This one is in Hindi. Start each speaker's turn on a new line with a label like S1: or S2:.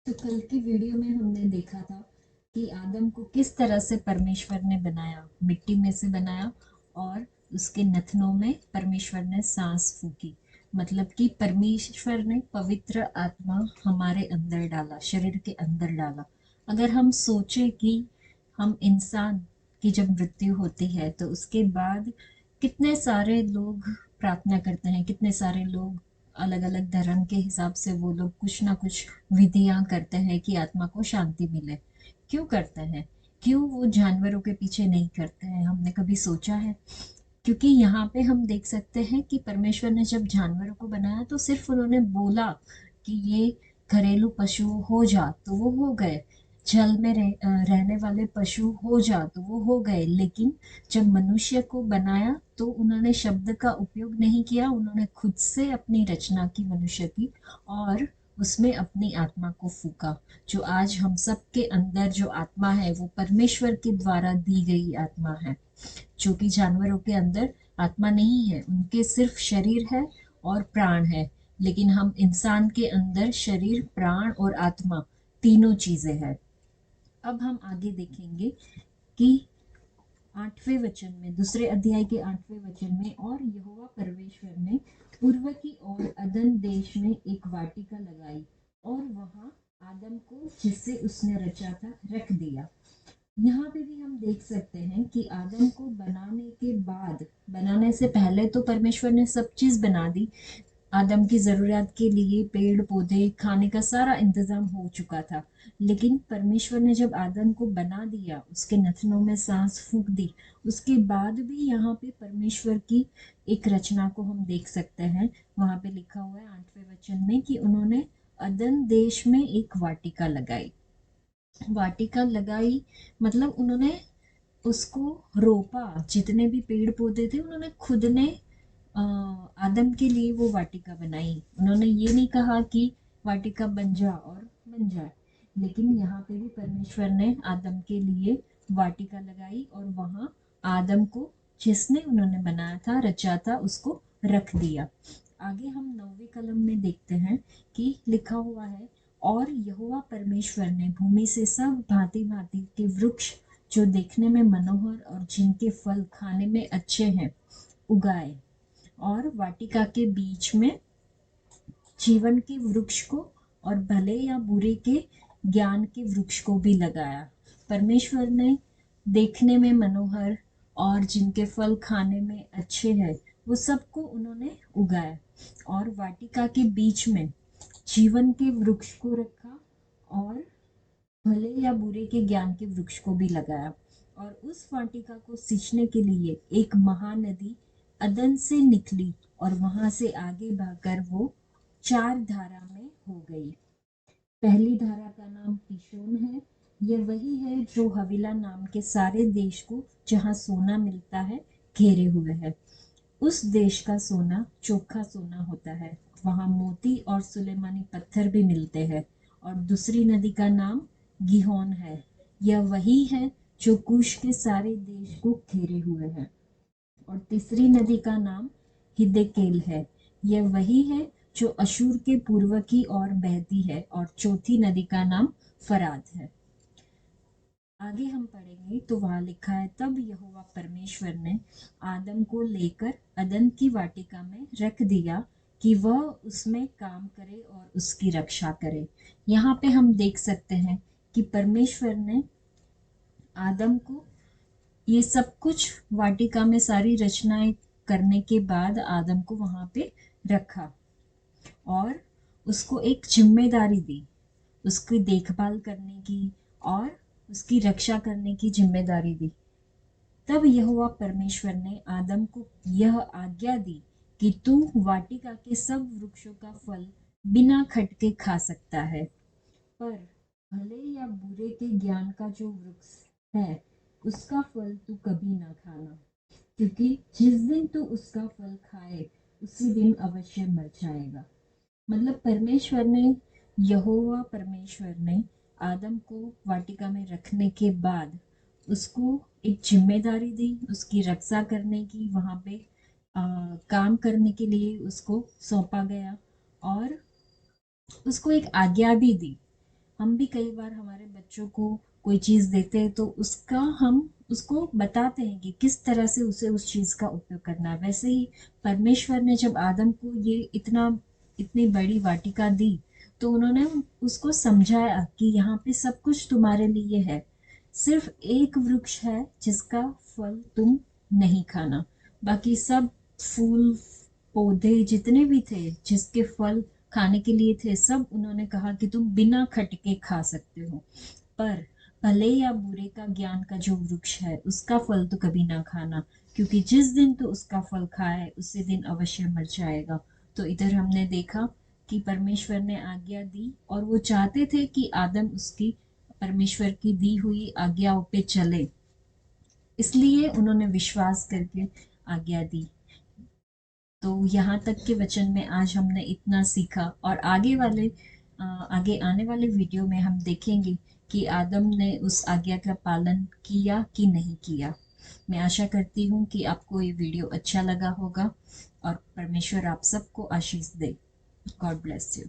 S1: तो कल की वीडियो में हमने देखा था कि आदम को किस तरह से परमेश्वर ने बनाया, मिट्टी में से बनाया और उसके नथनों में परमेश्वर ने सांस फूकी। मतलब कि परमेश्वर ने पवित्र आत्मा हमारे अंदर डाला, शरीर के अंदर डाला। अगर हम सोचे कि हम इंसान की जब मृत्यु होती है तो उसके बाद कितने सारे लोग प्रार्थना करते हैं, कितने सारे लोग अलग अलग धर्म के हिसाब से वो लोग कुछ ना कुछ विधियां करते हैं कि आत्मा को शांति मिले। क्यों करते हैं? क्यों वो जानवरों के पीछे नहीं करते हैं? हमने कभी सोचा है? क्योंकि यहाँ पे हम देख सकते हैं कि परमेश्वर ने जब जानवरों को बनाया तो सिर्फ उन्होंने बोला कि ये घरेलू पशु हो जा तो वो हो गए, जल में रहने वाले पशु हो जा तो वो हो गए। लेकिन जब मनुष्य को बनाया तो उन्होंने शब्द का उपयोग नहीं किया, उन्होंने खुद से अपनी रचना की मनुष्य की और उसमें अपनी आत्मा को फूका। जो आज हम सब के अंदर जो आत्मा है वो परमेश्वर के द्वारा दी गई आत्मा है, जो कि जानवरों के अंदर आत्मा नहीं है, उनके सिर्फ शरीर है और प्राण है। लेकिन हम इंसान के अंदर शरीर, प्राण और आत्मा तीनों चीजें हैं। अब हम आगे देखेंगे कि 8वें वचन में, दूसरे अध्याय के 8वें वचन में, और यहोवा परमेश्वर ने पूर्व की ओर अदन देश में एक वाटिका लगाई और वहां आदम को जिसे उसने रचा था रख दिया। यहाँ पे भी हम देख सकते हैं कि आदम को बनाने के बाद, बनाने से पहले तो परमेश्वर ने सब चीज बना दी। आदम की ज़रूरत के लिए पेड़ पौधे, खाने का सारा इंतजाम हो चुका था। लेकिन परमेश्वर ने जब आदम को बना दिया, उसके नथनों में सांस फूंक दी, उसके बाद भी यहाँ पे परमेश्वर की एक रचना को हम देख सकते हैं। वहां पे लिखा हुआ है 8वें वचन में कि उन्होंने अदन देश में एक वाटिका लगाई। वाटिका लगाई मतलब उन्होंने उसको रोपा। जितने भी पेड़ पौधे थे उन्होंने खुद ने आदम के लिए वो वाटिका बनाई। उन्होंने ये नहीं कहा कि वाटिका बन जा और बन जाए। लेकिन यहाँ पे भी परमेश्वर ने आदम के लिए वाटिका लगाई और वहां आदम को जिसने उन्होंने बनाया था, रचा था, उसको रख दिया। आगे हम 9वें कलम में देखते हैं कि लिखा हुआ है, और यहोवा परमेश्वर ने भूमि से सब भांति भांति के वृक्ष जो देखने में मनोहर और जिनके फल खाने में अच्छे हैं उगाए, और वाटिका के बीच में जीवन के वृक्ष को और भले या बुरे के ज्ञान के वृक्ष को भी लगाया। परमेश्वर ने देखने में मनोहर और जिनके फल खाने में अच्छे हैं वो सबको उन्होंने उगाया, और वाटिका के बीच में जीवन के वृक्ष को रखा और भले या बुरे के ज्ञान के वृक्ष को भी लगाया। और उस वाटिका को सींचने के लिए एक महानदी अदन से निकली और वहां से आगे बहकर वो 4 धारा में हो गई। पहली धारा का नाम पिशोन है। यह वही है जो हवीला नाम के सारे देश को, जहाँ सोना मिलता है, घेरे हुए है। उस देश का सोना चोखा सोना होता है, वहाँ मोती और सुलेमानी पत्थर भी मिलते हैं। और दूसरी नदी का नाम गिहोन है। यह वही है जो कुश के सारे देश को घेरे हुए है। और तीसरी नदी का नाम हिद्देकेल है। यह वही है जो अशूर के पूर्व की ओर बहती है। और चौथी नदी का नाम फरात है। आगे हम पढ़ेंगे तो वहां लिखा है, तब यहोवा परमेश्वर ने आदम को लेकर अदन की वाटिका में रख दिया कि वह उसमें काम करे और उसकी रक्षा करे। यहाँ पे हम देख सकते हैं कि परमेश्वर ने आदम को ये सब कुछ वाटिका में सारी रचनाएं करने के बाद आदम को वहां पे रखा और उसको एक जिम्मेदारी दी, उसकी देखभाल करने की और उसकी रक्षा करने की जिम्मेदारी दी। तब यहोवा परमेश्वर ने आदम को यह आज्ञा दी कि तू वाटिका के सब वृक्षों का फल बिना खटके खा सकता है, पर भले या बुरे के ज्ञान का जो वृक्ष है उसका फल तू कभी ना खाना, क्योंकि जिस दिन तू उसका फल खाए उसी दिन अवश्य मर जाएगा। मतलब यहोवा परमेश्वर ने आदम को वाटिका में रखने के बाद उसको एक जिम्मेदारी दी, उसकी रक्षा करने की, वहां पे काम करने के लिए उसको सौंपा गया और उसको एक आज्ञा भी दी। हम भी कई बार हमारे बच्चों को कोई चीज़ देते हैं तो उसका हम उसको बताते हैं कि किस तरह से उसे उस चीज़ का उपयोग करना है। वैसे ही परमेश्वर ने जब आदम को ये इतनी बड़ी वाटिका दी, तो उन्होंने उसको समझाया कि यहाँ पे सब कुछ तुम्हारे लिए है। सिर्फ एक वृक्ष है जिसका फल तुम नहीं खाना, बाकी सब फूल पौधे जितने भी थे जिसके फल खाने के लिए थे, सब उन्होंने कहा कि तुम बिना खटके खा सकते हो। पर भले या बुरे का ज्ञान का जो वृक्ष है उसका फल तो कभी ना खाना, क्योंकि जिस दिन तो उसका फल खाए उसी दिन अवश्य मर जाएगा। तो इधर हमने देखा कि परमेश्वर ने आज्ञा दी और वो चाहते थे कि आदम उसकी परमेश्वर की दी हुई आज्ञाओं पे चले, इसलिए उन्होंने विश्वास करके आज्ञा दी। तो यहाँ तक के वचन में आज हमने इतना सीखा, और आगे आने वाले वीडियो में हम देखेंगे कि आदम ने उस आज्ञा का पालन किया कि नहीं किया। मैं आशा करती हूँ कि आपको ये वीडियो अच्छा लगा होगा और परमेश्वर आप सबको आशीष दे। God bless you.